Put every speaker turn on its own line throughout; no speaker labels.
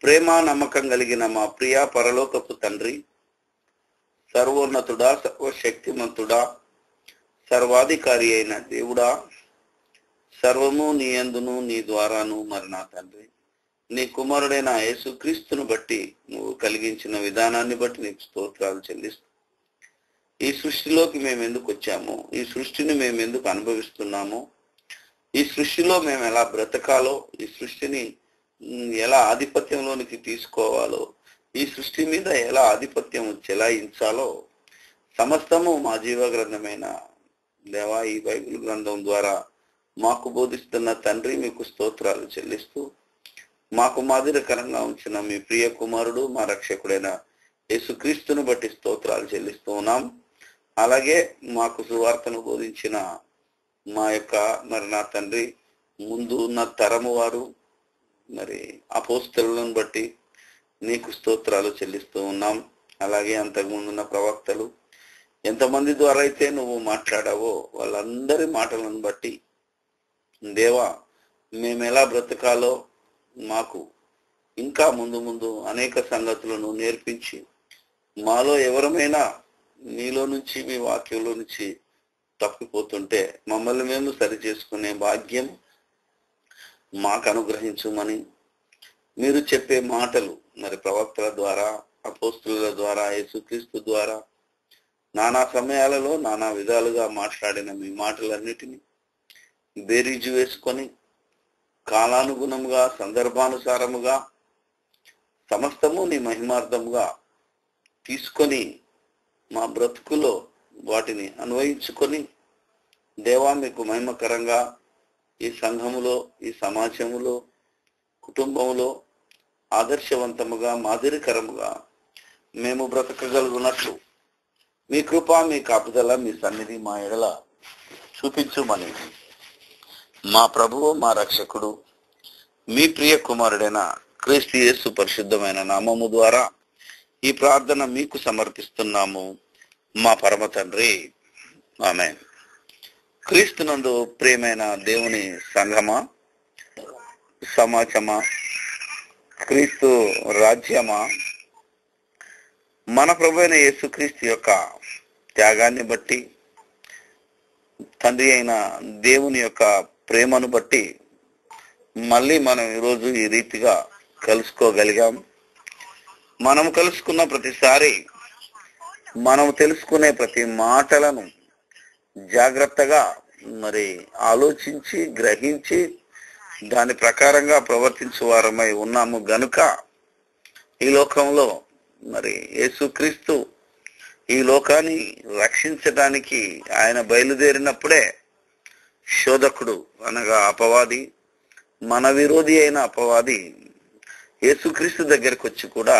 ప్రేమ నమ్మకం కలిగిన మా ప్రియ పరలోకపు తండ్రి, సర్వోన్నతుడా, సర్వశక్తిమంతుడా, సర్వాధికారి అయిన దేవుడా, సర్వము నీ యందును నీ ద్వారాను మరి నా తండ్రి, నీ కుమారుడైన యేసుక్రీస్తును బట్టి నువ్వు కలిగించిన విధానాన్ని బట్టి నీకు స్తోత్రాలు చెల్లిస్తూ, ఈ సృష్టిలోకి మేము ఎందుకు వచ్చామో, ఈ సృష్టిని మేము ఎందుకు అనుభవిస్తున్నామో, ఈ సృష్టిలో మేము ఎలా బ్రతకాలో, ఈ సృష్టిని ఎలా ఆధిపత్యంలోనికి తీసుకోవాలో, ఈ సృష్టి మీద ఎలా ఆధిపత్యం చెలాయించాలో సమస్తము మా జీవ గ్రంథమైన దేవా ఈ బైబిల్ గ్రంథం ద్వారా మాకు బోధిస్తున్న తండ్రి మీకు స్తోత్రాలు చెల్లిస్తూ, మాకు మాదిరికరంగా ఉంచిన మీ ప్రియ కుమారుడు మా రక్షకుడైన యేసుక్రీస్తును బట్టి స్తోత్రాలు చెల్లిస్తూ ఉన్నాం. అలాగే మాకు సువార్తను బోధించిన మా యొక్క మరి నా తండ్రి ముందు ఉన్న తరము వారు మరి అపోస్తలులను బట్టి నీకు స్తోత్రాలు చెల్లిస్తూ ఉన్నాం. అలాగే అంతకుముందున్న ప్రవక్తలు ఎంతమంది ద్వారా అయితే నువ్వు మాట్లాడావో వాళ్ళందరి మాటలను బట్టి దేవా మేము ఎలా బ్రతకాలో మాకు ఇంకా ముందు ముందు అనేక సంగతులను నేర్పించి, మాలో ఎవరమైనా నీలో నుంచి మీ వాక్యంలో నుంచి తప్పిపోతుంటే మమ్మల్ని మేము సరి చేసుకునే భాగ్యం మాకు అనుగ్రహించమని, మీరు చెప్పే మాటలు మరి ప్రవక్తల ద్వారా, అపోస్తుల ద్వారా, యేసుక్రీస్తు ద్వారా నానా సమయాలలో నానా విధాలుగా మాట్లాడిన మీ మాటలన్నిటినీ బేరీజు వేసుకొని కాలానుగుణముగా, సందర్భానుసారముగా సమస్తము నీ మహిమార్థముగా తీసుకొని మా బ్రతుకులో వాటిని అన్వయించుకొని దేవా మీకు మహిమకరంగా ఈ సంఘములో, ఈ సమాజములో, కుటుంబంలో ఆదర్శవంతముగా, మాదిరికరముగా మేము బ్రతకగలుగునట్లు మీ కృప, మీ కాపుదల, మీ సన్నిధి మా ఎడల చూపించుమని మా ప్రభువు, మా రక్షకుడు, మీ ప్రియ కుమారుడైన క్రీస్తు యేసు పరిశుద్ధమైన నామము ద్వారా ఈ ప్రార్థన మీకు సమర్పిస్తున్నాము మా పరమ తండ్రి, ఆమేన్. క్రీస్తునందు ప్రియమైన దేవుని సంఘమా, సమాజమా, క్రీస్తు రాజ్యమా, మన ప్రభు అయిన యేసుక్రీస్తు యొక్క త్యాగాన్ని బట్టి, తండ్రి అయిన దేవుని యొక్క ప్రేమను బట్టి మళ్ళీ మనం ఈరోజు ఈ రీతిగా కలుసుకోగలిగాం. మనం కలుసుకున్న ప్రతిసారి మనం తెలుసుకునే ప్రతి మాటలను జాగ్రత్తగా మరి ఆలోచించి, గ్రహించి దాని ప్రకారంగా ప్రవర్తించే వారమై ఉన్నాము గనుక ఈ లోకంలో మరి యేసుక్రీస్తు ఈ లోకాన్ని రక్షించడానికి ఆయన బయలుదేరినప్పుడే శోధకుడు అనగా అపవాది, మన విరోధి అయిన అపవాది యేసుక్రీస్తు దగ్గరికి వచ్చి కూడా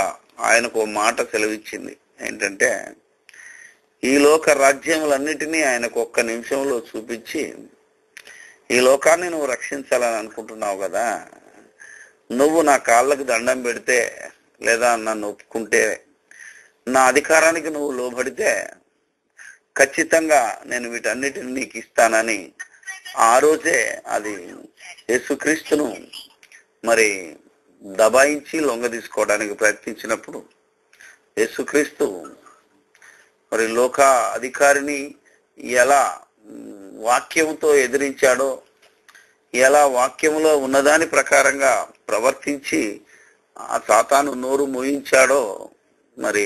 ఆయనకు మాట సెలవిచ్చింది. ఏంటంటే ఈ లోక రాజ్యములన్నిటినీ ఆయనకు ఒక్క నిమిషంలో చూపించి, ఈ లోకాన్ని నువ్వు రక్షించాలని అనుకుంటున్నావు కదా, నువ్వు నా కాళ్ళకు దండం పెడితే లేదా నన్ను ఒప్పుకుంటే, నా అధికారానికి నువ్వు లోబడితే ఖచ్చితంగా నేను వీటన్నిటిని నీకు ఇస్తానని ఆ రోజే అది యేసుక్రీస్తును మరి దబాయించి లొంగ తీసుకోవడానికి ప్రయత్నించినప్పుడు యేసుక్రీస్తు మరి లోక అధికారిని ఎలా వాక్యంతో ఎదిరించాడో, ఎలా వాక్యంలో ఉన్నదాని ప్రకారంగా ప్రవర్తించి ఆ సాతాను నోరు మోయించాడో మరి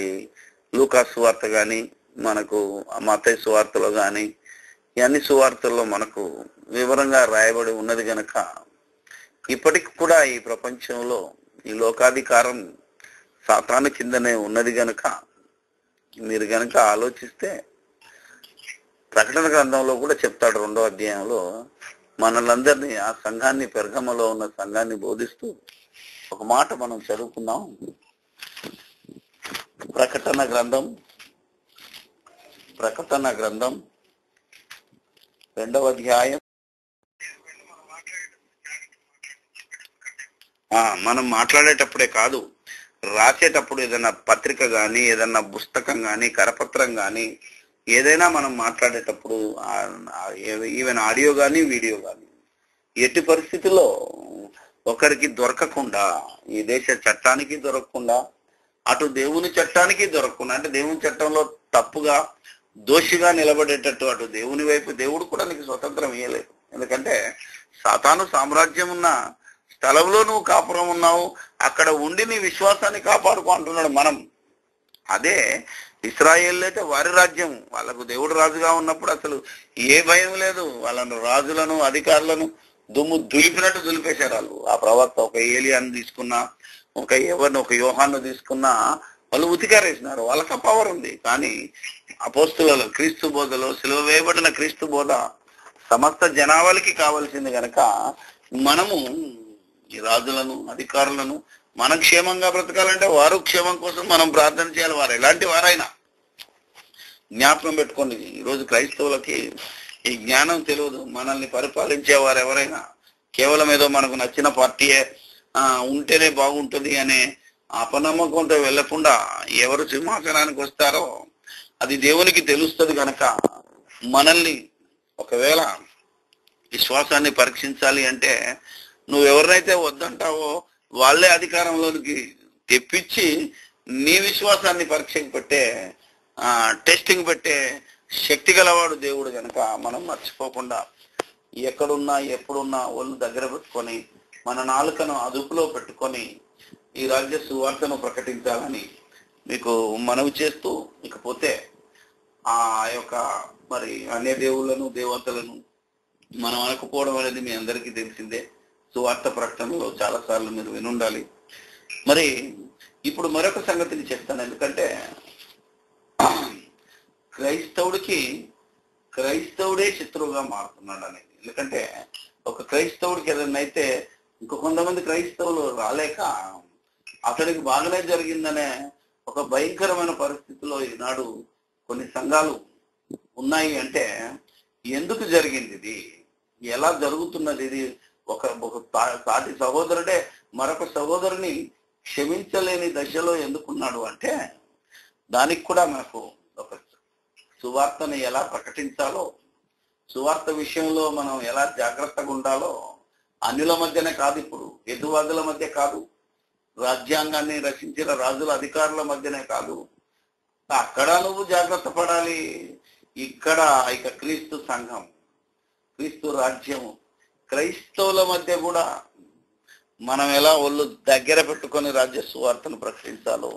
లూకా సువార్త కానీ, మనకు మత్తయి సువార్తలో కానీ, అన్ని సువార్తల్లో మనకు వివరంగా రాయబడి ఉన్నది గనక ఇప్పటికి కూడా ఈ ప్రపంచంలో ఈ లోకాధికారం సాతాను కిందనే ఉన్నది గనక మీరు గనక ఆలోచిస్తే ప్రకటన గ్రంథంలో కూడా చెప్తాడు 2వ అధ్యాయంలో మనలందరినీ, ఆ సంఘాన్ని, పెర్గమలో ఉన్న సంఘాన్ని బోధిస్తూ ఒక మాట మనం చదువుకుందాం. ప్రకటన గ్రంథం 2వ అధ్యాయం. మనం మాట్లాడేటప్పుడే కాదు, రాసేటప్పుడు ఏదైనా పత్రిక కానీ, ఏదైనా పుస్తకం కానీ, కరపత్రం కానీ, ఏదైనా మనం మాట్లాడేటప్పుడు ఈవెన్ ఆడియో కానీ, వీడియో కానీ, ఎట్టి పరిస్థితుల్లో ఒకరికి దొరకకుండా, ఈ దేశ చట్టానికి దొరకకుండా, అటు దేవుని చట్టానికి దొరకకుండా, అంటే దేవుని చట్టంలో తప్పుగా దోషిగా నిలబడేటట్టు అటు దేవుని వైపు దేవుడు కూడా నీకు స్వతంత్రం ఇవ్వలేదు. ఎందుకంటే సాతాను సామ్రాజ్యం ఉన్న స్థలంలో నువ్వు కాపురం ఉన్నావు, అక్కడ ఉండి నీ విశ్వాసాన్ని కాపాడుకో అంటున్నాడు. మనం అదే ఇశ్రాయేలు అయితే వారి రాజ్యం, వాళ్ళకు దేవుడు రాజుగా ఉన్నప్పుడు అసలు ఏ భయం లేదు. వాళ్ళను రాజులను అధికారులను దుమ్ము దులిపినట్టు దులిపేశారు వాళ్ళు. ఆ ప్రవక్త ఒక ఏలియాను తీసుకున్నా, ఒక యోహాను తీసుకున్నా వాళ్ళు ఉతికారేసినారు. వాళ్ళకి పవర్ ఉంది. కానీ అపోస్తులలో క్రీస్తు బోధలో సిలువ వేయబడిన క్రీస్తు బోధ సమస్త జనాభాలకి కావాల్సింది కనుక మనము ఈ రాజులను అధికారులను మనం క్షేమంగా బ్రతకాలంటే వారు క్షేమం కోసం మనం ప్రార్థన చేయాలి. వారు ఎలాంటి వారైనా జ్ఞాపకం పెట్టుకోండి. ఈరోజు క్రైస్తవులకి ఈ జ్ఞానం తెలియదు. మనల్ని పరిపాలించే వారు ఎవరైనా కేవలం ఏదో మనకు నచ్చిన పార్టీయే ఉంటేనే బాగుంటుంది అనే అపనమ్మకంతో వెళ్లకుండా ఎవరు సింహాసనానికి వస్తారో అది దేవునికి తెలుస్తుంది. కనుక మనల్ని ఒకవేళ విశ్వాసాన్ని పరీక్షించాలి అంటే నువ్వు ఎవరినైతే వద్దంటావో వాళ్ళే అధికారంలోనికి తెప్పించి నీ విశ్వాసాన్ని పరీక్షకు పెట్టే టెస్టింగ్ పెట్టే శక్తి గలవాడు దేవుడు. కనుక మనం మర్చిపోకుండా ఎక్కడున్నా ఎప్పుడున్నా ఒళ్ళు దగ్గర పెట్టుకొని మన నాలుకను అదుపులో పెట్టుకొని ఈ రాజ్య సువార్తను ప్రకటించాలని మీకు మనవి చేస్తూ, ఇకపోతే ఆ యొక్క మరి అన్య దేవుళ్ళను దేవతలను మనం అనకపోవడం అనేది మీ అందరికీ తెలిసిందే. సువార్త ప్రకటనలో చాలా సార్లు మీరు వినుండాలి. మరి ఇప్పుడు మరొక సంగతిని చెప్తాను. ఎందుకంటే క్రైస్తవుడే శత్రువుగా మారుతున్నాడు అనేది. ఎందుకంటే ఒక క్రైస్తవుడికి ఏదైనా అయితే ఇంకో కొంతమంది క్రైస్తవులు రాలేక అతడికి బాగానే జరిగిందనే ఒక భయంకరమైన పరిస్థితిలో ఈనాడు కొన్ని సంఘాలు ఉన్నాయి. అంటే ఎందుకు జరిగింది ఇది, ఎలా జరుగుతున్నది ఇది? ఒక సాటి సహోదరుడే మరొక సహోదరుని క్షమించలేని దశలో ఎందుకున్నాడు అంటే దానికి కూడా మనకు ఒక సువార్తను ఎలా ప్రకటించాలో, సువార్త విషయంలో మనం ఎలా జాగ్రత్తగా ఉండాలో, అన్యుల మధ్యనే కాదు, ఇప్పుడు ఎదువాదుల మధ్య కాదు, రాజ్యాంగాన్ని రచించిన రాజుల అధికారుల మధ్యనే కాదు, అక్కడ నువ్వు జాగ్రత్త పడాలి. ఇక్కడ ఇక క్రీస్తు సంఘం, క్రీస్తు రాజ్యము, క్రైస్తవుల మధ్య కూడా మనం ఎలా ఒళ్ళు దగ్గర పెట్టుకొని రాజ్య సువార్తను ప్రకటించాలో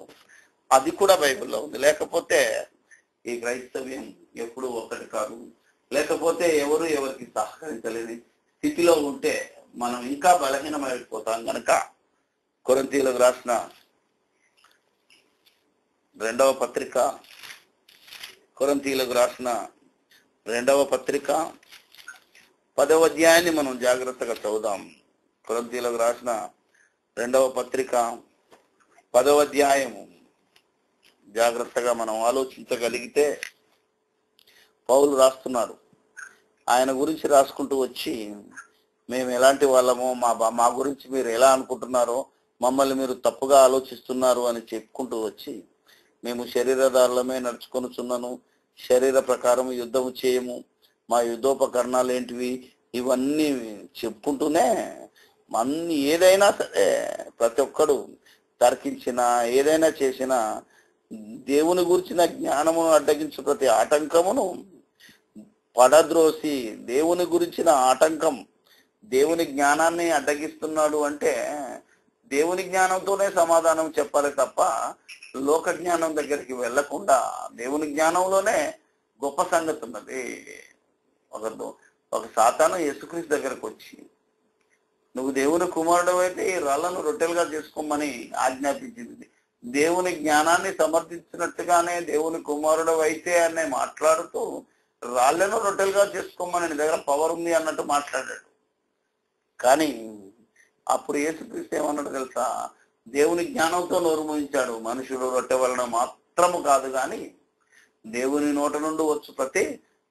అది కూడా బైబిల్లో ఉంది. లేకపోతే ఈ క్రైస్తవ్యం ఎప్పుడు ఒకటి కాదు. లేకపోతే ఎవరు ఎవరికి సహకరించలేని స్థితిలో ఉంటే మనం ఇంకా బలహీనమైపోతాం. కనుక కొరింథీయులకు రాసిన రెండవ పత్రిక 10వ అధ్యాయాన్ని మనం జాగ్రత్తగా చదువుదాం. కొరింథీయులకు రాసిన 2వ పత్రిక 10వ అధ్యాయము జాగ్రత్తగా మనం ఆలోచించగలిగితే పౌలు రాస్తున్నాడు. ఆయన గురించి రాసుకుంటూ వచ్చి మేము ఎలాంటి వాళ్ళమో, మా గురించి మీరు ఎలా అనుకుంటున్నారో, మమ్మల్ని మీరు తప్పుగా ఆలోచిస్తున్నారు అని చెప్పుకుంటూ వచ్చి, మేము శరీరధారులమే నడుచుకొనుచున్నాను, శరీర ప్రకారం యుద్ధము చేయము, మా యుద్ధోపకరణాలు ఏంటివి, ఇవన్నీ చెప్పుకుంటూనే ఏదైనా సరే ప్రతి ఒక్కడు తర్కించిన ఏదైనా చేసిన దేవుని గురించిన జ్ఞానమును అడ్డగించు ప్రతి ఆటంకమును పడద్రోసి, దేవుని గురించిన ఆటంకం దేవుని జ్ఞానాన్ని అడ్డగిస్తున్నాడు అంటే దేవుని జ్ఞానంతోనే సమాధానం చెప్పాలి తప్ప లోక జ్ఞానం దగ్గరికి వెళ్లకుండా దేవుని జ్ఞానంలోనే గొప్ప సంగతి ఉన్నది. ఒక సాతాను యేసుక్రీస్తు దగ్గరకు వచ్చి నువ్వు దేవుని కుమారుడు అయితే ఈ రాళ్లను రొట్టెలుగా చేసుకోమని ఆజ్ఞాపించింది. దేవుని జ్ఞానాన్ని సమర్థించినట్టుగానే దేవుని కుమారుడు అయితే అని మాట్లాడుతూ రాళ్లను రొట్టెలుగా చేసుకోమని నీ దగ్గర పవర్ ఉంది అన్నట్టు మాట్లాడాడు. కానీ అప్పుడు యేసుక్రీస్తు ఏమన్నాడు తెలుసా? దేవుని జ్ఞానంతో నోరు మూయించాడు. మనుషుడు రొట్టె వలన మాత్రము కాదు కానీ దేవుని నోట నుండి వచ్చు ప్రతి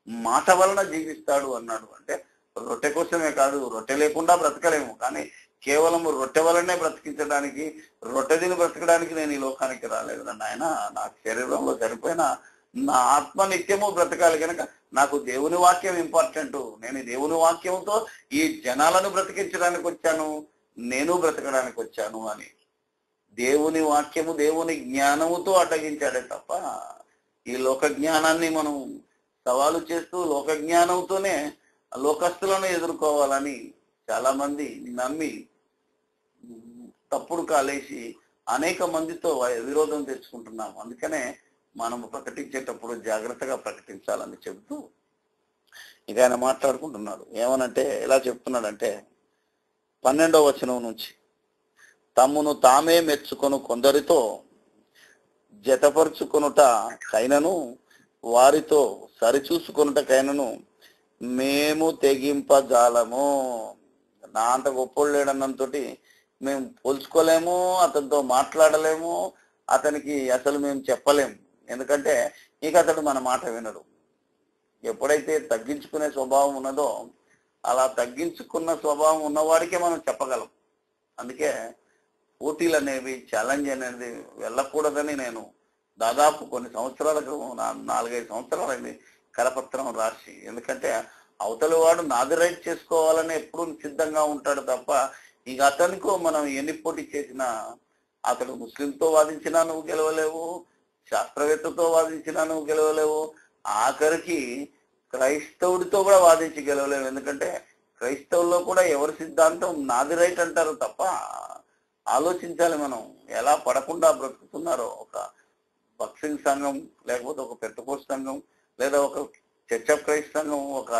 మాట వలన జీవిస్తాడు అన్నాడు. అంటే రొట్టె కోసమే కాదు, రొట్టె లేకుండా బ్రతకలేము, కానీ కేవలం రొట్టె వలనే బ్రతికించడానికి, రొట్టె తిని బ్రతకడానికి నేను ఈ లోకానికి రాలేదు. నాయన నా శరీరంలో సరిపోయిన నా ఆత్మ నిత్యము బ్రతకాలి కనుక నాకు దేవుని వాక్యం ఇంపార్టెంట్. నేను దేవుని వాక్యంతో ఈ జనాలను బ్రతికించడానికి వచ్చాను, నేను బ్రతకడానికి వచ్చాను అని దేవుని వాక్యము దేవుని జ్ఞానముతో అడ్డగించాడే తప్ప ఈ లోక జ్ఞానాన్ని మనం సవాలు చేస్తూ లోక జ్ఞానంతోనే లోకస్తులను ఎదుర్కోవాలని చాలా మంది నమ్మి తప్పుడు కాలేసి అనేక మందితో విరోధం తెచ్చుకుంటున్నాం. అందుకనే మనం ప్రకటించేటప్పుడు జాగ్రత్తగా ప్రకటించాలని చెబుతూ ఇక ఆయన మాట్లాడుకుంటున్నాడు. ఏమనంటే ఎలా చెప్తున్నాడంటే 12వ వచనం నుంచి, తమ్మును తామే మెచ్చుకొను కొందరితో జతపరుచుకొనుట కైనను వారితో సరిచూసుకొనుటకైనను మేము తెగింపజాలము. నా అంత గొప్పోడు లేడన్నంతో మేము పోల్చుకోలేము, అతనితో మాట్లాడలేము, అతనికి అసలు మేము చెప్పలేము. ఎందుకంటే ఇక అతడు మన మాట వినడు. ఎప్పుడైతే తగ్గించుకునే స్వభావం ఉన్నదో అలా తగ్గించుకున్న స్వభావం ఉన్నవాడికే మనం చెప్పగలం. అందుకే పోటీలు అనేవి, ఛాలెంజ్ అనేది వెళ్ళకూడదని నేను దాదాపు కొన్ని సంవత్సరాల క్రితం 4-5 సంవత్సరాలైంది కరపత్రం రాసి. ఎందుకంటే అవతలి వాడు నాది రైట్ చేసుకోవాలని ఎప్పుడు సిద్ధంగా ఉంటాడు తప్ప ఇక అతనికో మనం ఎన్ని పోటీ చేసినా, అతడు ముస్లింతో వాదించినా నువ్వు గెలవలేవు, శాస్త్రవేత్తతో వాదించినా నువ్వు గెలవలేవు, ఆఖరికి క్రైస్తవుడితో కూడా వాదించి గెలవలేవు. ఎందుకంటే క్రైస్తవుల్లో కూడా ఎవరి సిద్ధాంతం నాది రైట్ అంటారు తప్ప ఆలోచించాలి మనం ఎలా పడకుండా బ్రతుకుతున్నారో. ఒక బాక్సింగ్ సంఘం, లేకపోతే ఒక పెద్దకోస్ సంఘం, లేదా ఒక చర్చ్ ఆఫ్ క్రైస్ట్ సంఘం, ఒక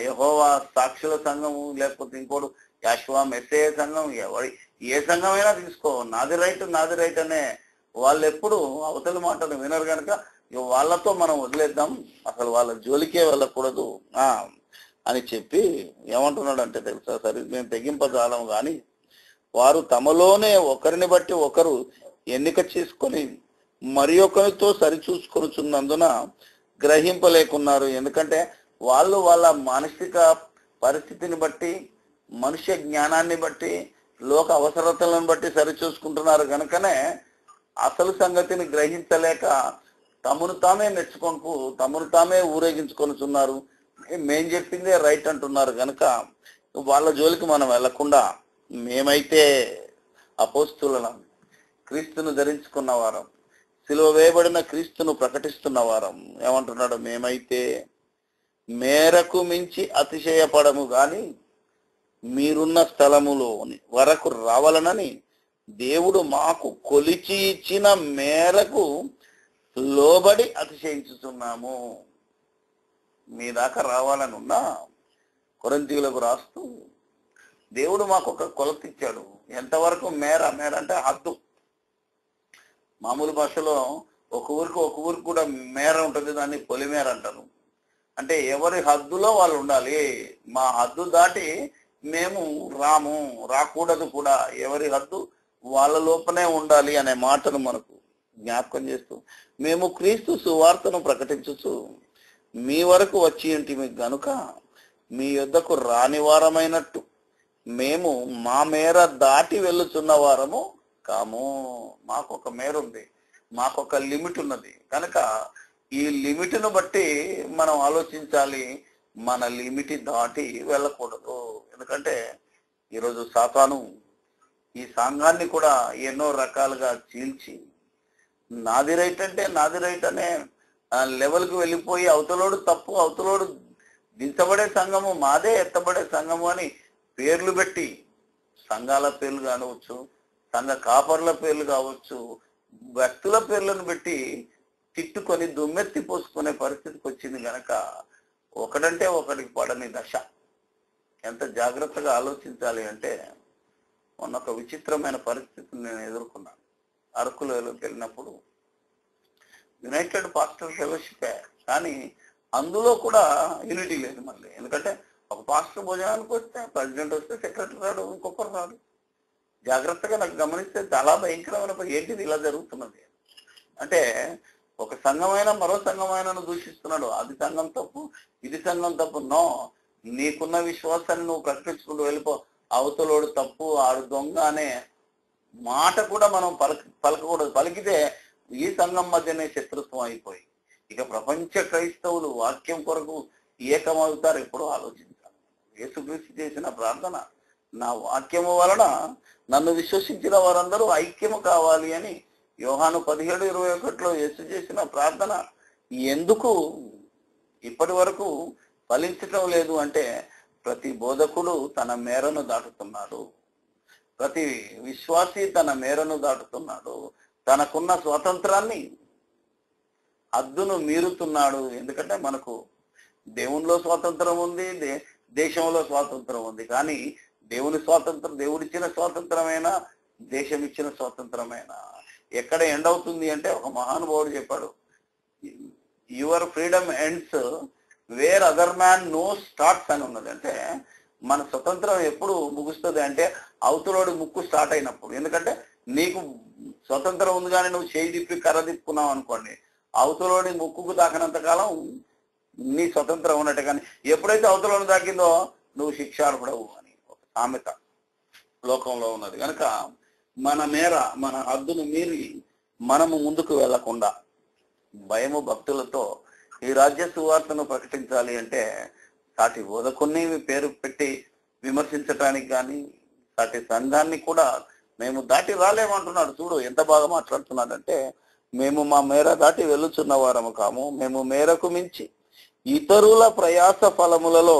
యెహోవా సాక్షుల సంఘము, లేకపోతే ఇంకోటి యాషువా మెస్సేయ సంఘం, ఏ సంఘమైనా తీసుకో, నాది రైట్ అనే వాళ్ళు ఎప్పుడు అవతలి మాటను వినరు కనుక వాళ్ళతో మనం వదిలేద్దాం, అసలు వాళ్ళ జోలికే వెళ్ళకూడదు అని చెప్పి ఏమంటున్నాడు అంటే తెలుసా, సరే మేము తెగింపజాలం కానీ వారు తమలోనే ఒకరిని బట్టి ఒకరు ఎన్నిక చేసుకొని మరి ఒకరితో సరిచూసుకొనుచున్నందున గ్రహింపలేకున్నారు. ఎందుకంటే వాళ్ళు వాళ్ళ మానసిక పరిస్థితిని బట్టి, మనుష్య జ్ఞానాన్ని బట్టి, లోక అవసరతలను బట్టి సరిచూసుకుంటున్నారు కనుకనే అసలు సంగతిని గ్రహించలేక తమను తామే మెచ్చుకొనుకు, తమను తామే ఊరేగించుకొనుచున్నారు. మేం చెప్పిందే రైట్ అంటున్నారు కనుక వాళ్ళ జోలికి మనం వెళ్లకుండా, మేమైతే అపోస్తులం, క్రీస్తును ధరించుకున్న వారం, సిలువ వేయబడిన క్రీస్తును ప్రకటిస్తున్న వారం, ఏమంటున్నాడు, మేమైతే మేరకు మించి అతిశయపడము గాని మీరున్న స్థలములోని వరకు రావాలనని దేవుడు మాకు కొలిచి ఇచ్చిన మేరకు లోబడి అతిశయించుతున్నాము. మీ దాకా రావాలని ఉన్నా కొరింథీయులకు రాస్తూ దేవుడు మాకు ఒక కొలత ఇచ్చాడు. ఎంతవరకు మేర అంటే హద్దు. మామూలు భాషలో ఒక ఊరికి కూడా మేర ఉంటుంది, దాన్ని పొలిమేర అంటారు. అంటే ఎవరి హద్దులో వాళ్ళు ఉండాలి. మా హద్దు దాటి మేము రాకూడదు కూడా. ఎవరి హద్దు వాళ్ళ లోపనే ఉండాలి అనే మాటను మనకు జ్ఞాపకం చేస్తూ, మేము క్రీస్తు సువార్తను ప్రకటించుచు మీ వరకు వచ్చి ఇంటిమి గనుక మీ యొద్దకు రాని వారమైనట్టు మేము మా మేర దాటి వెళ్ళుచున్న వారము కాము. మాకు ఒక మేర ఉంది, మాకు ఒక లిమిట్ ఉన్నది కనుక ఈ లిమిట్ను బట్టి మనం ఆలోచించాలి. మన లిమిట్ దాటి వెళ్ళకూడదు. ఎందుకంటే ఈరోజు సాతాను ఈ సంఘాన్ని కూడా ఎన్నో రకాలుగా చీల్చి నాది రైట్ అనే లెవెల్కి వెళ్ళిపోయి అవతలోడు తప్పు, అవతలోడు దించబడే సంఘము, మాదే ఎత్తబడే సంఘము అని పేర్లు పెట్టి, సంఘాల పేర్లు కావచ్చు, సంఘ కాపర్ల పేర్లు కావచ్చు, వ్యక్తుల పేర్లను పెట్టి తిట్టుకొని దుమ్మెత్తి పోసుకునే పరిస్థితికి వచ్చింది కనుక ఒకడంటే ఒకడికి పడని దశ. ఎంత జాగ్రత్తగా ఆలోచించాలి అంటే, మొన్న ఒక విచిత్రమైన పరిస్థితిని నేను ఎదుర్కొన్నాను. అరకులోకి వెళ్ళినప్పుడు యునైటెడ్ పాస్టర్ ఫెలోషిప్, కానీ అందులో కూడా యూనిటీ లేదు మళ్ళీ. ఎందుకంటే ఒక పాస్టర్ భోజనానికి వస్తే ప్రెసిడెంట్ వస్తే సెక్రటరీ రాడు, ఇంకొకరు రాడు. జాగ్రత్తగా నాకు గమనిస్తే చాలా భయంకరమైన ఏంటిది ఇలా జరుగుతున్నది అంటే, ఒక సంఘమైన మరో సంఘమైనను దూషిస్తున్నాడు. అది సంఘం తప్పు, ఇది సంఘం తప్పు. నో, నీకున్న విశ్వాసాన్ని నువ్వు ప్రకటించుకుంటూ వెళ్ళిపో. అవతలోడు తప్పు, ఆడు దొంగ అనే మాట కూడా మనం పలకకూడదు. పలికితే ఈ సంఘం మధ్యనే శత్రుత్వం అయిపోయి ఇక ప్రపంచ క్రైస్తవులు వాక్యం కొరకు ఏకమవుతారు. ఎప్పుడూ ఆలోచించాలి. యేసుక్రీస్తు చేసిన ప్రార్థన నా వాక్యము వలన నన్ను విశ్వసించిన వారందరూ ఐక్యము కావాలి అని యోహాను 17:21 యేసు చేసిన ప్రార్థన ఎందుకు ఇప్పటి వరకు ఫలించటం లేదు అంటే, ప్రతి బోధకుడు తన మేరను దాటుతున్నాడు, ప్రతి విశ్వాసి తన మేరను దాటుతున్నాడు, తనకున్న స్వాతంత్రాన్ని హద్దును మీరుతున్నాడు. ఎందుకంటే మనకు దేవునిలో స్వాతంత్రం ఉంది, దేశంలో స్వాతంత్రం ఉంది. కానీ దేవుని స్వాతంత్రం, దేవుడిచ్చిన స్వాతంత్రమైనా, దేశం ఇచ్చిన స్వాతంత్రమైనా ఎక్కడ ఎండ్ అవుతుంది అంటే, ఒక మహానుభావుడు చెప్పాడు, your freedom ends where other man nose starts అని ఉన్నది. అంటే మన స్వతంత్రం ఎప్పుడు ముగుస్తుంది అంటే అవతలోడి ముక్కు స్టార్ట్ అయినప్పుడు. ఎందుకంటే నీకు స్వతంత్రం ఉంది కానీ నువ్వు చేయి తిప్పి కర్ర తిప్పుకున్నావు అనుకోండి, అవతలోడి ముక్కుకు తాకినంత కాలం నీ స్వతంత్రం ఉన్నట్టే. కానీ ఎప్పుడైతే అవతలోని తాకిందో నువ్వు శిక్షార్హుడవు అని ఒక సామెత లోకంలో ఉన్నది. కనుక మన మేర, మన హద్దును మీరి మనము ముందుకు వెళ్లకుండా భయము భక్తులతో ఈ రాజ్య సువార్తను ప్రకటించాలి అంటే, సాటి బోధకుని పేరు పెట్టి విమర్శించటానికి కానీ, సాటి సంఘాన్ని కూడా మేము దాటి రాలేమంటున్నాడు. చూడు ఎంత బాగా మాట్లాడుతున్నాడంటే, మేము మా మేర దాటి వెళ్ళుచున్న వారము కాము, మేము మేరకు మించి ఇతరుల ప్రయాస ఫలములలో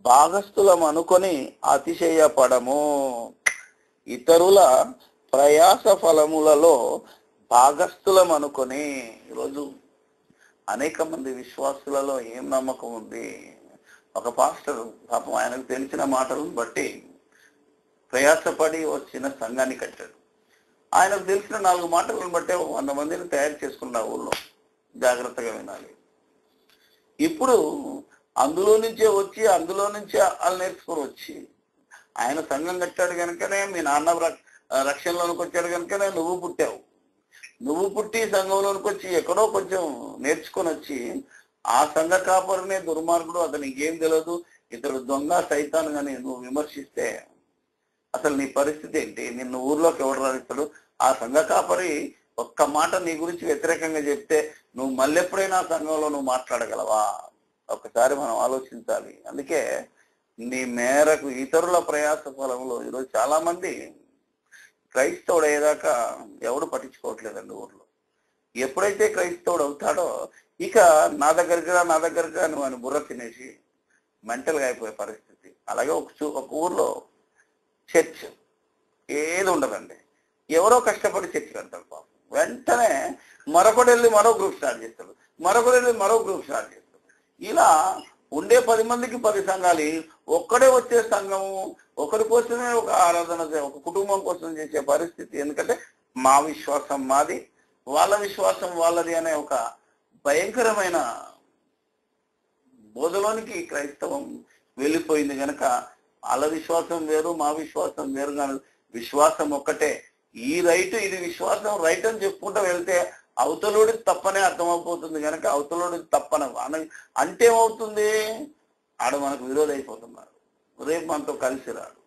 భాగస్థులం అనుకొని అతిశయపడము. ఇతరుల ప్రయాస ఫలములలో భాగస్థులం అనుకొని, ఈరోజు అనేక మంది విశ్వాసులలో ఏం నమ్మకం ఉంది? ఒక పాస్టర్ పాపం ఆయనకు తెలిసిన మాటలను బట్టి ప్రయాసపడి వచ్చిన సంఘాన్ని కట్టాడు. ఆయనకు తెలిసిన 4 మాటలను బట్టే 100 మందిని తయారు చేసుకున్న ఊళ్ళో. జాగ్రత్తగా వినాలి. ఇప్పుడు అందులో నుంచే వచ్చి, అందులో నుంచే వాళ్ళు నేర్చుకొని వచ్చి, ఆయన సంఘం కట్టాడు కనుకనే, మీ నాన్న రక్షణలోనికి వచ్చాడు కనుకనే నువ్వు పుట్టావు. నువ్వు పుట్టి సంఘంలోనికి వచ్చి ఎక్కడో కొంచెం నేర్చుకొని వచ్చి ఆ సంఘ కాపరినే దుర్మార్గుడు, అతనికి ఏం తెలియదు, ఇతడు దొంగ సైతాన్ అని నువ్వు విమర్శిస్తే అసలు నీ పరిస్థితి ఏంటి? నిన్ను ఊర్లోకి ఎవడు రాస్తాడు? ఆ సంఘ కాపరి ఒక్క మాట నీ గురించి వ్యతిరేకంగా చెప్తే నువ్వు మళ్ళీ ఎప్పుడైనా సంఘంలో నువ్వు మాట్లాడగలవా? ఒకసారి మనం ఆలోచించాలి. అందుకే నీ మేరకు ఇతరుల ప్రయాస ఫలంలో ఈరోజు చాలా మంది క్రైస్తవుడు అయ్యేదాకా ఎవడు పట్టించుకోవట్లేదండి ఊర్లో. ఎప్పుడైతే క్రైస్తవుడు అవుతాడో ఇక నా దగ్గరగా నువ్వు అని బుర్ర తినేసి మెంటల్గా అయిపోయే పరిస్థితి. అలాగే ఒక ఊర్లో చర్చ్ ఏది ఉండదండి, ఎవరో కష్టపడి చర్చ్ కడతాడు పాపం. వెంటనే మరొకటి వెళ్ళి మరో గ్రూప్ స్టార్ట్ చేస్తాడు, మరొకటి వెళ్ళి మరో గ్రూప్ స్టార్ట్ చేస్తాడు. ఇలా ఉండే 10 మందికి 10 సంఘాలు, ఒక్కడే వచ్చే సంఘము, ఒకరి కోసమే ఒక ఆరాధన, ఒక కుటుంబం కోసం చేసే పరిస్థితి. ఎందుకంటే మా విశ్వాసం మాది, వాళ్ళ విశ్వాసం వాళ్ళది అనే ఒక భయంకరమైన బోధలోనికి క్రైస్తవం వెళ్ళిపోయింది. కనుక వాళ్ళ విశ్వాసం వేరు, మా విశ్వాసం వేరు. కానీ విశ్వాసం ఒక్కటే. ఈ రైట్, ఇది విశ్వాసం రైట్ అని చెప్పుకుంటూ వెళ్తే అవతలోడికి తప్పనే అర్థమైపోతుంది. కనుక అవతలోడికి తప్పన అంటే ఏమవుతుంది? ఆడ మనకు విరోధి అయిపోతున్నారు, రేపు మనతో కలిసి రాడు.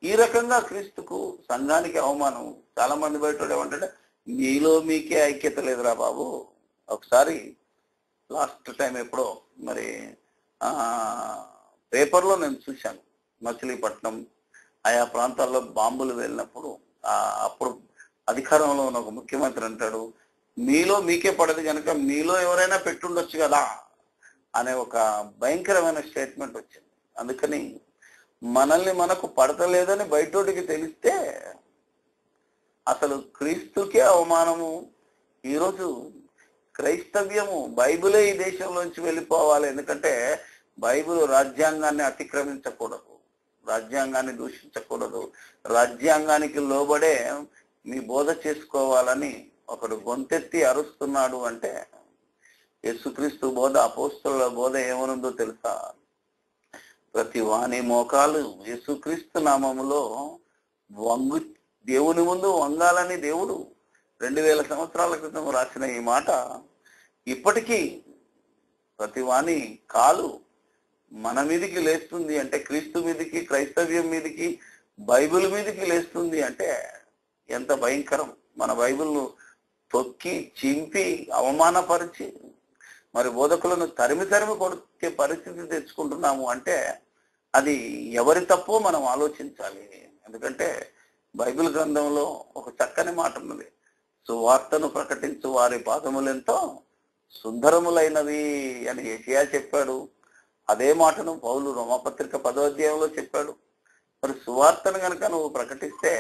ఈ రకంగా క్రీస్తుకు, సంఘానికి అవమానం. చాలా మంది బయట ఏమంటే, మీలో మీకే ఐక్యత లేదురా బాబు. ఒకసారి లాస్ట్ టైం ఎప్పుడో మరి పేపర్లో నేను చూశాను, మచిలీపట్నం ఆయా ప్రాంతాల్లో బాంబులు వెళ్ళినప్పుడు అప్పుడు అధికారంలో ఉన్న ఒక ముఖ్యమంత్రి అంటాడు, మీలో మీకే పడదు కనుక మీలో ఎవరైనా పెట్టుండొచ్చు కదా అనే ఒక భయంకరమైన స్టేట్మెంట్ వచ్చింది. అందుకని మనల్ని మనకు పడతలేదని బయటోడికి తెలిస్తే అసలు క్రీస్తుకే అవమానము. ఈరోజు క్రైస్తవ్యము, బైబిలే ఈ దేశంలోంచి వెళ్ళిపోవాలి. ఎందుకంటే బైబిల్ రాజ్యాంగాన్ని అతిక్రమించకూడదు, రాజ్యాంగాన్ని దూషించకూడదు, రాజ్యాంగానికి లోబడే మీ బోధ చేసుకోవాలని ఒకడు గొంతెత్తి అరుస్తున్నాడు. అంటే యేసుక్రీస్తు బోధ, అపోస్తలుల బోధ ఏమనుందో తెలుసా? ప్రతి వాని మోకాలు యేసుక్రీస్తు నామములో దేవుని ముందు వంగాలని దేవుడు 2000 సంవత్సరాల క్రితం రాసిన ఈ మాట ఇప్పటికీ ప్రతి వాని కాలు మన మీదికి లేస్తుంది. అంటే క్రీస్తు మీదికి, క్రైస్తవ్యం మీదికి, బైబిల్ మీదికి లేస్తుంది. అంటే ఎంత భయంకరం! మన బైబిల్ను తొక్కి చింపి అవమానపరిచి మరి బోధకులను తరిమి కొడుకే పరిస్థితి తెచ్చుకుంటున్నాము. అంటే అది ఎవరి తప్పో మనం ఆలోచించాలి. ఎందుకంటే బైబిల్ గ్రంథంలో ఒక చక్కని మాట ఉన్నది, సువార్తను ప్రకటించు వారి పాదములెంతో సుందరములైనవి అని యెషయా చెప్పాడు. అదే మాటను పౌలు రోమాపత్రిక 10వ అధ్యాయంలో చెప్పాడు. మరి సువార్తను కనుక నువ్వు ప్రకటిస్తే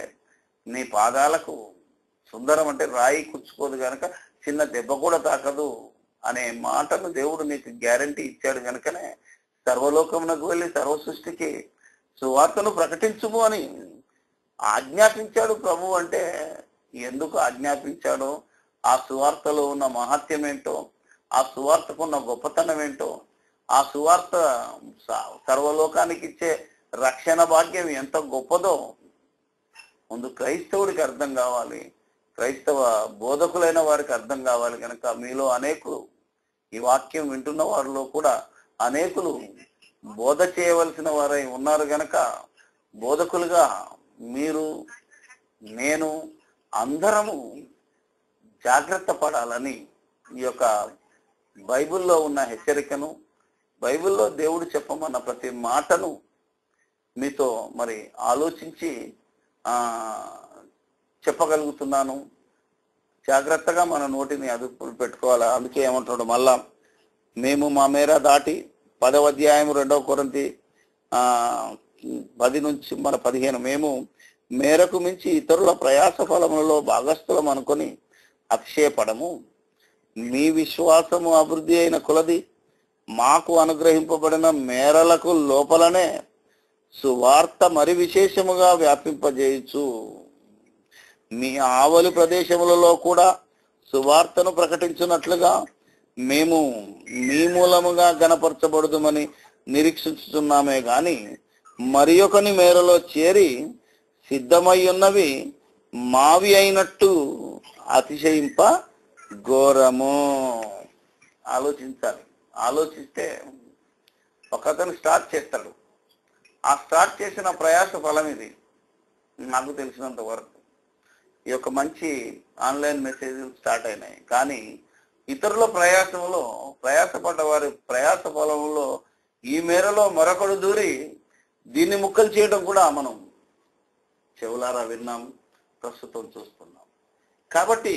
నీ పాదాలకు సుందరం అంటే రాయి కుచ్చుకోదు కనుక చిన్న దెబ్బ కూడా తాకదు అనే మాటను దేవుడు నీకు గ్యారంటీ ఇచ్చాడు కనుకనే సర్వలోకమునకు వెళ్ళి సర్వ సృష్టికి సువార్తను ప్రకటించుము అని ఆజ్ఞాపించాడు ప్రభు. అంటే ఎందుకు ఆజ్ఞాపించాడో, ఆ సువార్తలో ఉన్న మహత్యం ఏంటో, ఆ సువార్తకు ఉన్న గొప్పతనం ఏంటో, ఆ సువార్త సర్వలోకానికి ఇచ్చే రక్షణ భాగ్యం ఎంత గొప్పదో ముందు క్రైస్తవుడికి అర్థం కావాలి, క్రైస్తవ బోధకులైన వారికి అర్థం కావాలి. కనుక మీలో అనేకులు, ఈ వాక్యం వింటున్న వారిలో కూడా అనేకులు బోధ చేయవలసిన వారై ఉన్నారు. గనక బోధకులుగా మీరు, నేను అందరము జాగ్రత్త పడాలని ఈ యొక్క బైబిల్లో ఉన్న హెచ్చరికను, బైబిల్లో దేవుడు చెప్పమన్న ప్రతి మాటను మీతో మరి ఆలోచించి చెప్పగలుగుతున్నాను. జాగ్రత్తగా మన నోటిని అదుపులు పెట్టుకోవాలి. అందుకే ఏమంటాడు మళ్ళా, మేము మా మేర దాటి 10వ అధ్యాయం 2వ కొరింథీ 10 నుంచి 15, మేము మేరకు మించి ఇతరుల ప్రయాస ఫలములలో భాగస్థులం అనుకొని అతిశయపడము. మీ విశ్వాసము అభివృద్ధి అయిన కొలది మాకు అనుగ్రహింపబడిన మేరలకు లోపలనే సువార్త మరి విశేషముగా వ్యాపింపజేయచ్చు. మీ ఆవలి ప్రదేశములలో కూడా సువార్తను ప్రకటించున్నట్లుగా మేము మీ మూలముగా గణపరచబడుదుమని నిరీక్షిస్తున్నామే గాని మరి ఒకని మేరలో చేరి సిద్ధమై ఉన్నవి మావి అయినట్టు అతిశయింప ఘోరము. ఆలోచించాలి. ఆలోచిస్తే ఒకతను స్టార్ట్ చేస్తాడు. ఆ స్టార్ట్ చేసిన ప్రయాస ఫలం ఇది. నాకు తెలిసినంత వరకు ఈ యొక్క మంచి ఆన్లైన్ మెసేజ్లు స్టార్ట్ అయినాయి, కానీ ఇతరుల ప్రయాసంలో ప్రయాసపడ్డ వారి ప్రయాస ఫలంలో ఈ మేరలో మరొకడు దూరి దీన్ని ముక్కలు చేయడం కూడా మనం చెవులారా విన్నాం, ప్రస్తుతం చూస్తున్నాం. కాబట్టి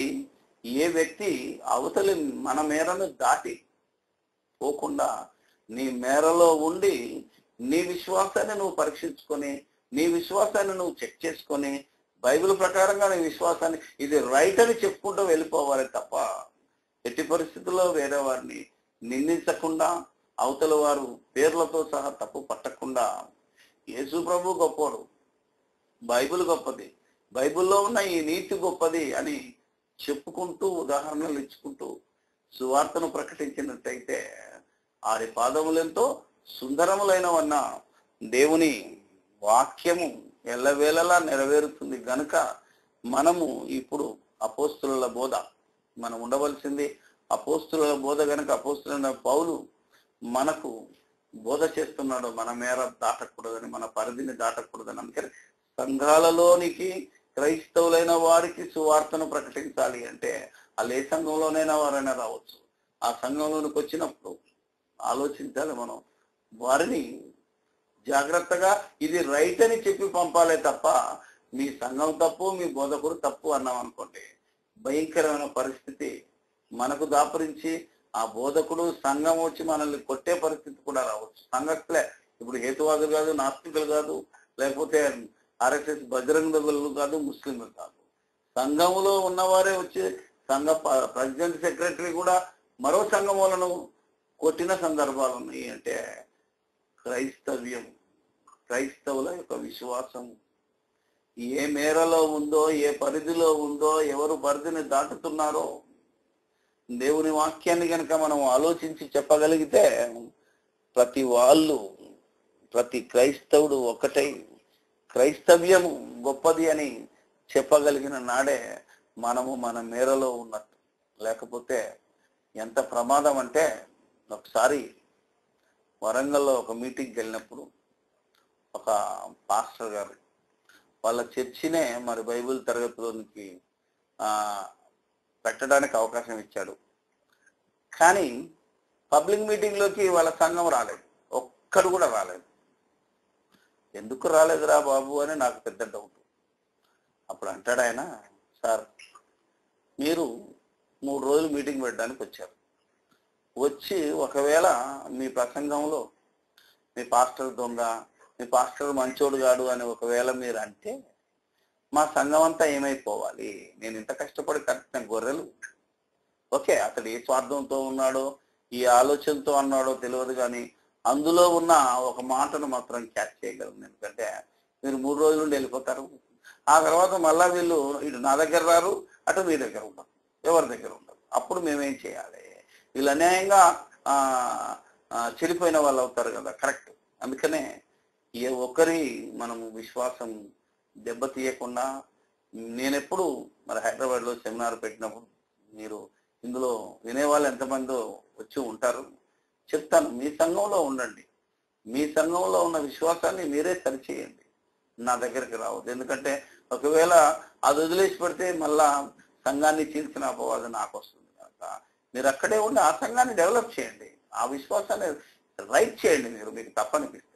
ఏ వ్యక్తి అవతలి మన మేరను దాటి పోకుండా నీ మేరలో ఉండి నీ విశ్వాసాన్ని నువ్వు పరీక్షించుకొని, నీ విశ్వాసాన్ని నువ్వు చెక్ చేసుకొని, బైబిల్ ప్రకారంగా నీ విశ్వాసాన్ని ఇది రైట్ అని చెప్పుకుంటూ వెళ్ళిపోవాలి తప్ప ఎట్టి పరిస్థితుల్లో వేరే వారిని నిందించకుండా, అవతల వారు పేర్లతో సహా తప్పు పట్టకుండా, యేసు ప్రభు గొప్పోడు, బైబిల్ గొప్పది, బైబిల్లో ఉన్న ఈ నీతి గొప్పది అని చెప్పుకుంటూ ఉదాహరణలు ఇచ్చుకుంటూ సువార్తను ప్రకటించినట్టయితే ఆరి పాదములెంతో సుందరములైనవన్న దేవుని వాక్యము ఎల్లవేళలా నెరవేరుతుంది. గనుక మనము ఇప్పుడు అపోస్తుల బోధ మనం ఉండవలసింది. అపోస్తుల బోధ గనుక అపోస్తులైన పౌలు మనకు బోధ చేస్తున్నాడు, మన మేర దాటకూడదని, మన పరిధిని దాటకూడదని. అందుకని సంఘాలలోనికి క్రైస్తవులైన వారికి సువార్తను ప్రకటించాలి అంటే వాళ్ళు ఏ సంఘంలోనైనా వారైనా రావచ్చు. ఆ సంఘంలోనికి వచ్చినప్పుడు ఆలోచించాలి, మనం వారిని జాగ్రత్తగా ఇది రైట్ అని చెప్పి పంపాలే తప్ప మీ సంఘం తప్పు, మీ బోధకుడు తప్పు అన్నాం అనుకోండి, భయంకరమైన పరిస్థితి మనకు దాపురించి ఆ బోధకుడు సంఘం వచ్చి మనల్ని కొట్టే పరిస్థితి కూడా రావచ్చు. సంఘస్థలే, ఇప్పుడు హేతువాదులు కాదు, నాస్తికులు కాదు, లేకపోతే ఆర్ఎస్ఎస్ బజరంగ దళాలు కాదు, ముస్లింలు కాదు, సంఘములో ఉన్నవారే వచ్చి సంఘ ప్రెసిడెంట్ సెక్రటరీ కూడా మరో సంఘం వాళ్ళను కొట్టిన సందర్భాలు ఉన్నాయి. అంటే క్రైస్తవ్యం, క్రైస్తవుల యొక్క విశ్వాసం ఏ మేరలో ఉందో, ఏ పరిధిలో ఉందో, ఎవరు పరిధిని దాటుతున్నారో దేవుని వాక్యాన్ని కనుక మనం ఆలోచించి చెప్పగలిగితే ప్రతి వాళ్ళు, ప్రతి క్రైస్తవుడు ఒకటై క్రైస్తవ్యము గొప్పది అని చెప్పగలిగిన నాడే మనము మన మేరలో ఉన్నట్టు. లేకపోతే ఎంత ప్రమాదం అంటే, ఒకసారి వరంగల్లో ఒక మీటింగ్కి వెళ్ళినప్పుడు ఒక పాస్టర్ గారు వాళ్ళ చర్చినే మరి బైబిల్ తరగతిలోనికి పెట్టడానికి అవకాశం ఇచ్చాడు. కానీ పబ్లిక్ మీటింగ్లోకి వాళ్ళ సంఘం రాలేదు, ఒక్కడు కూడా రాలేదు. ఎందుకు రాలేదురా బాబు అని నాకు పెద్ద డౌట్. అప్పుడు అంటాడు ఆయన, సార్ మీరు 3 రోజులు మీటింగ్ పెట్టడానికి వచ్చారు, వచ్చి ఒకవేళ మీ ప్రసంగంలో మీ పాస్టర్ దొంగ, మీ పాస్టర్ మంచోడు కాడు అని ఒకవేళ మీరు అంటే మా సంఘం అంతా ఏమైపోవాలి? నేను ఇంత కష్టపడి కట్టిన గొర్రెలు, ఓకే అతడు ఏ స్వార్థంతో ఉన్నాడో ఈ ఆలోచనతో అన్నాడో తెలియదు, కానీ అందులో ఉన్న ఒక మాటను మాత్రం క్యాచ్ చేయగలను. ఎందుకంటే మీరు 3 రోజుల నుండి వెళ్ళిపోతారు, ఆ తర్వాత మళ్ళా వీళ్ళు ఇటు నా దగ్గర రారు, అటు మీ దగ్గర ఉంటారు, ఎవరి దగ్గర ఉంటారు. అప్పుడు మేమేం చేయాలి? వీళ్ళు అన్యాయంగా చెడిపోయిన వాళ్ళు అవుతారు కదా. కరెక్ట్. అందుకనే ఏ ఒక్కరి మనము విశ్వాసం దెబ్బతీయకుండా, నేనెప్పుడు మరి హైదరాబాద్లో సెమినార్ పెట్టినప్పుడు మీరు ఇందులో వినేవాళ్ళు ఎంతమందో వచ్చి ఉంటారు, చెప్తాను, మీ సంఘంలో ఉండండి, మీ సంఘంలో ఉన్న విశ్వాసాన్ని మీరే సరిచేయండి, నా దగ్గరికి రావద్దు. ఎందుకంటే ఒకవేళ అది వదిలేసి పెడితే మళ్ళా సంఘాన్ని చీల్చిన అపవాదం నాకు వస్తుంది కనుక మీరు అక్కడే ఉండి ఆ సంఘాన్ని డెవలప్ చేయండి, ఆ విశ్వాసాన్ని రైట్ చేయండి. మీకు తప్పనిపిస్తే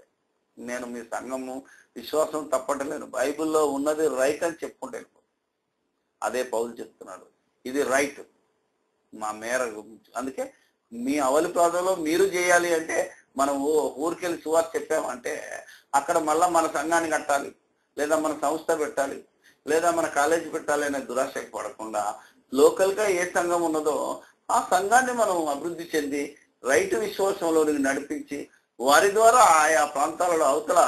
నేను మీ సంఘము విశ్వాసం తప్పటలేను, బైబిల్లో ఉన్నది రైట్ అని చెప్పుకుంటూ వెళ్ళిపోతాను. అదే పౌలు చెప్తున్నాడు, ఇది రైట్ మా మేర. అందుకే మీ అవలి ప్రాంతంలో మీరు చేయాలి అంటే మనం ఊరికెళ్ళి సువార్త చెప్పామంటే అక్కడ మళ్ళా మన సంఘాన్ని కట్టాలి, లేదా మన సంస్థ పెట్టాలి, లేదా మన కాలేజీ పెట్టాలి అనే దురాశకు పడకుండా లోకల్గా ఏ సంఘం ఉన్నదో ఆ సంఘాన్ని మనం అభివృద్ధి చెంది రైతు విశ్వాసంలోనికి నడిపించి వారి ద్వారా ఆయా ప్రాంతాలలో అవతల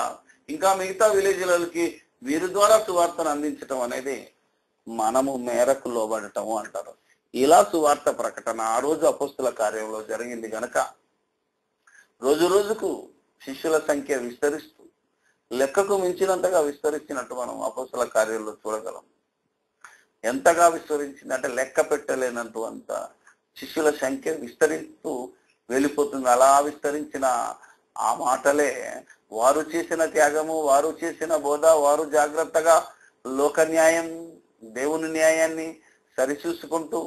ఇంకా మిగతా విలేజ్లకి వీరి ద్వారా సువార్తను అందించటం అనేది మనము మేరకు లోబడటము అంటారు. ఇలా సువార్త ప్రకటన ఆ రోజు అపోస్తుల కార్యంలో జరిగింది గనక రోజు రోజుకు శిష్యుల సంఖ్య విస్తరిస్తూ లెక్కకు మించినంతగా విస్తరించినట్టు మనం అపోస్తుల కార్యంలో చూడగలం. ఎంతగా విస్తరించిందంటే లెక్క పెట్టలేనంటూ అంత శిష్యుల సంఖ్య విస్తరిస్తూ వెళ్ళిపోతుంది. అలా విస్తరించిన ఆ మాటలే వారు చేసిన త్యాగము, వారు చేసిన బోధ, వారు జాగ్రత్తగా లోక న్యాయం దేవుని న్యాయాన్ని సరిచూసుకుంటూ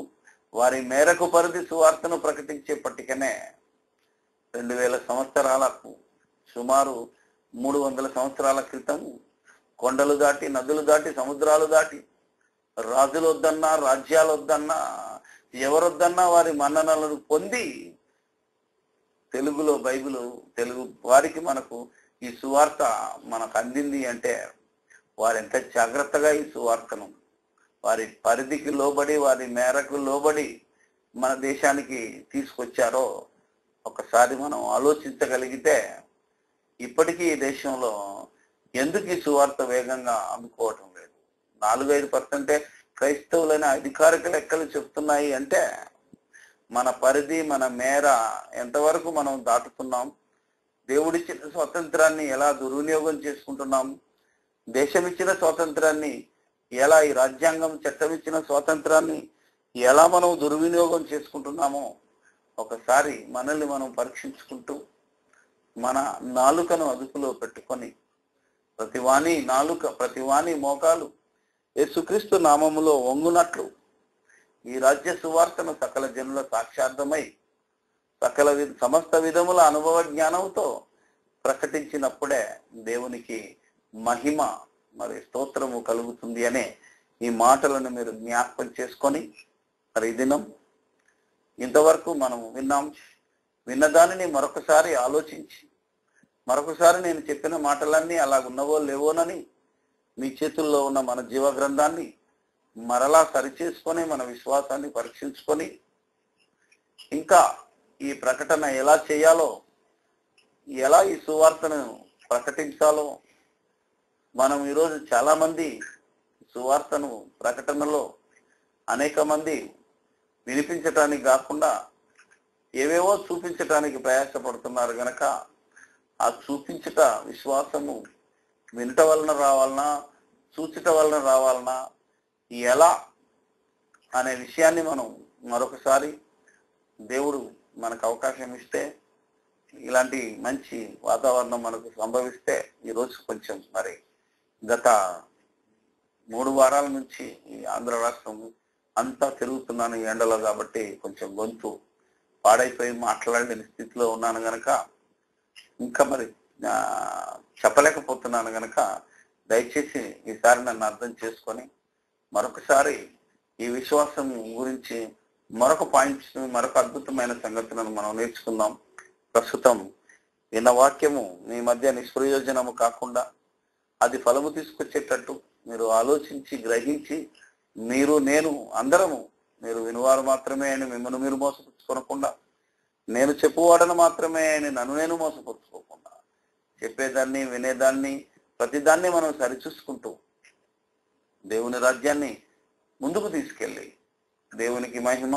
వారి మేరకు పరిధి సువార్తను ప్రకటించే పట్టికనే 2000 సంవత్సరాలకు సుమారు 300 సంవత్సరాల క్రితం కొండలు దాటి, నదులు దాటి, సముద్రాలు దాటి, రాజులు వద్దన్నా, రాజ్యాలు వద్దన్నా, ఎవరొద్దన్నా వారి మన్ననలను పొంది తెలుగులో బైబిల్ తెలుగు వారికి మనకు ఈ సువార్త మనకు అందింది అంటే వారు ఎంత జాగ్రత్తగా ఈ సువార్తను వారి పరిధికి లోబడి, వారి మేరకు లోబడి మన దేశానికి తీసుకొచ్చారో ఒకసారి మనం ఆలోచించగలిగితే ఇప్పటికీ ఈ దేశంలో ఎందుకు ఈ సువార్త వేగంగా అందుకోవటం లేదు? 4-5% క్రైస్తవులైన అధికారిక లెక్కలు చెప్తున్నాయి అంటే మన పరిధి, మన మేర ఎంతవరకు మనం దాటుతున్నాం, దేవుడిచ్చిన స్వాతంత్రాన్ని ఎలా దుర్వినియోగం చేసుకుంటున్నాం, దేశం ఇచ్చిన స్వాతంత్రాన్ని ఎలా, ఈ రాజ్యాంగం చట్టం ఇచ్చిన స్వాతంత్రాన్ని ఎలా మనం దుర్వినియోగం చేసుకుంటున్నామో ఒకసారి మనల్ని మనం పరీక్షించుకుంటూ మన నాలుకను అదుపులో పెట్టుకొని ప్రతివాని నాలుక, ప్రతివాని మోకాలు యేసుక్రీస్తు నామములో వంగునట్లు ఈ రాజ్య సువార్తను సకల జనుల సాక్షార్థమై సమస్త విధముల అనుభవ జ్ఞానంతో ప్రకటించినప్పుడే దేవునికి మహిమ మరి స్తోత్రము కలుగుతుంది అనే ఈ మాటలను మీరు జ్ఞాపకం చేసుకొని మరి ఈ దినం ఇంతవరకు మనం విన్నదానిని మరొకసారి ఆలోచించి మరొకసారి నేను చెప్పిన మాటలన్నీ అలాగున్నవో లేవోనని మీ చేతుల్లో ఉన్న మన జీవ గ్రంథాన్ని మరలా సరిచేసుకొని మన విశ్వాసాన్ని పరీక్షించుకొని ఇంకా ఈ ప్రకటన ఎలా చేయాలో, ఎలా ఈ సువార్తను ప్రకటించాలో, మనం ఈరోజు చాలా మంది సువార్తను ప్రకటనలో అనేక మంది వినిపించటానికి కాకుండా ఏవేవో చూపించటానికి ప్రయాసపడుతున్నారు గనక ఆ చూపించట విశ్వాసము వినట వలన రావాలన్నా, చూచట వలన రావాలన్నా, ఎలా అనే విషయాన్ని మనం మరొకసారి దేవుడు మనకు అవకాశం ఇస్తే, ఇలాంటి మంచి వాతావరణం మనకు సంభవిస్తే ఈరోజు కొంచెం మరి గత 3 వారాల నుంచి ఈ ఆంధ్ర రాష్ట్రం అంతా తిరుగుతున్నాను ఈ ఎండలో, కాబట్టి కొంచెం గొంతు పాడైపోయి మాట్లాడలేని స్థితిలో ఉన్నాను గనక ఇంకా మరి చెప్పలేకపోతున్నాను గనక దయచేసి ఈసారి నన్ను అర్థం చేసుకొని మరొకసారి ఈ విశ్వాసం గురించి మరొక పాయింట్స్, మరొక అద్భుతమైన సంగతులను మనం నేర్చుకుందాం. ప్రస్తుతం విన్న వాక్యము మీ మధ్య నిష్ప్రయోజనము కాకుండా అది ఫలము తీసుకొచ్చేటట్టు మీరు ఆలోచించి గ్రహించి, మీరు నేను అందరము, మీరు వినువారు మాత్రమే అని మిమ్మల్ని మీరు మోసపుచ్చుకోనకుండా, నేను చెప్పువాడను మాత్రమే అని నన్ను నేను మోసపుచ్చుకోకుండా, చెప్పేదాన్ని వినేదాన్ని ప్రతిదాన్ని మనం సరిచూసుకుంటూ దేవుని రాజ్యాన్ని ముందుకు తీసుకెళ్ళి దేవునికి మహిమ,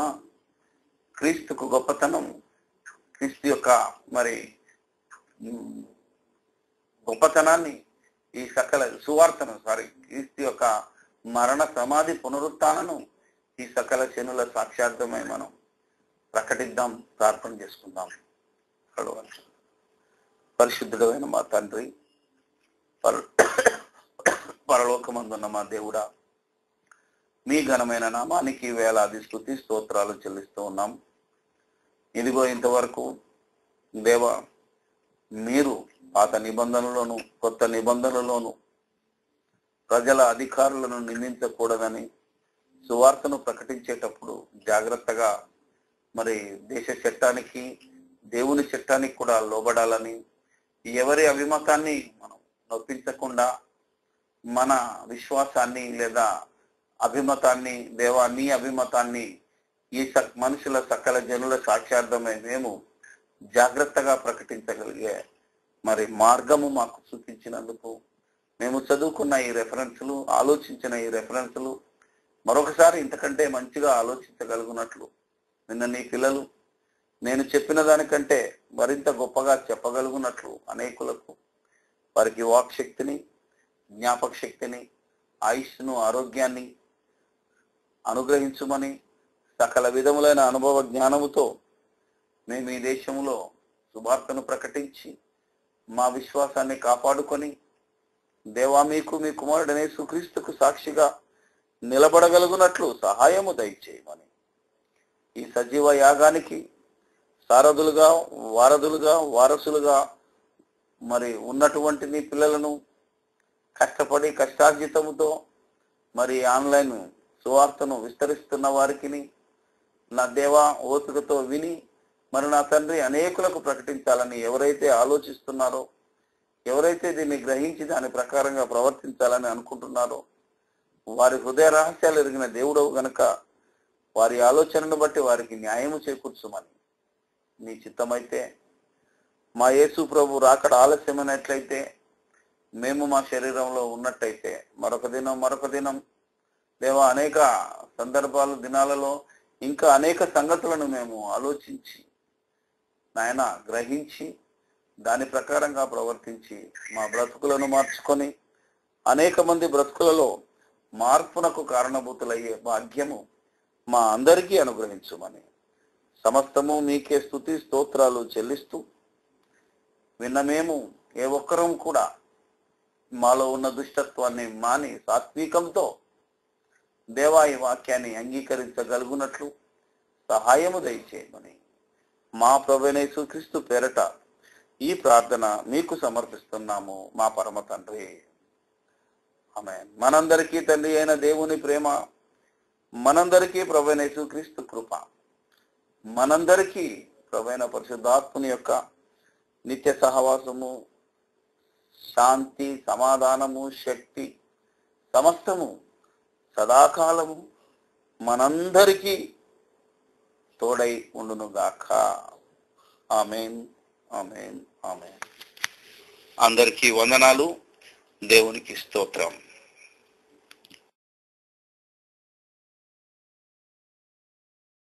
క్రీస్తుకు గొప్పతనం, క్రీస్తు యొక్క మరి గొప్పతనాన్ని, ఈ సకల సువార్తను క్రీస్తు యొక్క మరణ సమాధి పునరుత్థానను ఈ సకల శనుల సాక్షార్థమై మనం ప్రకటిద్దాం, ప్రార్థన చేసుకుందాం. పరిశుద్ధుడైన మా తండ్రి, పరలోకమందున్న మా దేవుడా, మీ ఘనమైన నామానికి వేలాది స్తుతి స్తోత్రాలు చెల్లిస్తూ ఉన్నాం. ఇదిగో ఇంతవరకు దేవా, మీరు పాత నిబంధనలోను కొత్త నిబంధనలోను ప్రజల అధికారులను నిందించకూడదని సువార్తను ప్రకటించేటప్పుడు జాగ్రత్తగా మరి దేశ చట్టానికి దేవుని చట్టానికి కూడా లోబడాలని, ఎవరి అభిమతాన్ని మనం నొప్పించకుండా మన విశ్వాసాన్ని లేదా అభిమతాన్ని, దేవా నీ అభిమతాన్ని ఈ మనుషుల సకల జనుల సాక్షార్థమై మేము జాగ్రత్తగా ప్రకటించగలిగే మరి మార్గము మాకు చూపించినందుకు, మేము చదువుకున్న ఈ రెఫరెన్సులు, ఆలోచించిన ఈ రెఫరెన్సులు మరొకసారి ఇంతకంటే మంచిగా ఆలోచించగలుగునట్లు నిన్న నీ పిల్లలు నేను చెప్పిన దానికంటే మరింత గొప్పగా చెప్పగలుగునట్లు అనేకులకు వారికి వాక్ శక్తిని, జ్ఞాపక శక్తిని, ఆయుష్ను, ఆరోగ్యాన్ని అనుగ్రహించుమని, సకల విధములైన అనుభవ జ్ఞానముతో మేము ఈ దేశంలో సువార్తను ప్రకటించి మా విశ్వాసాన్ని కాపాడుకొని దేవా మీకు మీ కుమారుడనే యేసుక్రీస్తుకు సాక్షిగా నిలబడగలుగునట్లు సహాయము దయచేయమని, ఈ సజీవ యాగానికి సారథులుగా, వారధులుగా, వారసులుగా మరి ఉన్నటువంటి నీ పిల్లలను కష్టపడి కష్టార్జితముతో మరి ఆన్లైన్ సువార్తను విస్తరిస్తున్న వారికి నా దేవా ఓపికతో విని మరి నా తండ్రి అనేకులకు ప్రకటించాలని ఎవరైతే ఆలోచిస్తున్నారో, ఎవరైతే దీన్ని గ్రహించి దాని ప్రకారంగా ప్రవర్తించాలని అనుకుంటున్నారో, వారి హృదయ రహస్యాలు ఎరిగిన దేవుడవు గనుక వారి ఆలోచనను బట్టి వారికి న్యాయము చేకూర్చుమని, నీ చిత్తమైతే మా యేసు ప్రభు రాకడ ఆలస్యమైనట్లయితే, మేము మా శరీరంలో ఉన్నట్టయితే మరొక దినం దేవా అనేక సందర్భాలు, దినాలలో ఇంకా అనేక సంగతులను మేము ఆలోచించి నాయన గ్రహించి దాని ప్రకారంగా ప్రవర్తించి మా బ్రతుకులను మార్చుకొని అనేక మంది బ్రతుకులలో మార్పునకు కారణభూతులయ్యే భాగ్యము మా అందరికీ అనుగ్రహించుమని, సమస్తము మీకే స్తుతి స్తోత్రాలు చెల్లిస్తూ విన్న మేము ఏ ఒక్కరం కూడా మాలో ఉన్న దుష్టత్వాన్ని మాని సాత్వికంతో దేవా ఈ వాక్యాన్ని అంగీకరించగలుగునట్లు సహాయము దయచేయమని మా ప్రభువైన యేసుక్రీస్తు పేరట ఈ ప్రార్థన మీకు సమర్పిస్తున్నాము మా పరమ తండ్రి, ఆమేన్. మనందరికీ తండ్రి అయిన దేవుని ప్రేమ, మనందరికీ ప్రభువైన యేసుక్రీస్తు కృప, మనందరికీ ప్రభువైన పరిశుద్ధాత్ముని యొక్క నిత్య సహవాసము, శాంతి, సమాధానము, శక్తి సమస్తము సదాకాలము మనందరికీ తోడై ఉండునుగాక. ఆమేన్, ఆమేన్, ఆమేన్. అందరికీ వందనాలు. దేవునికి స్తోత్రం.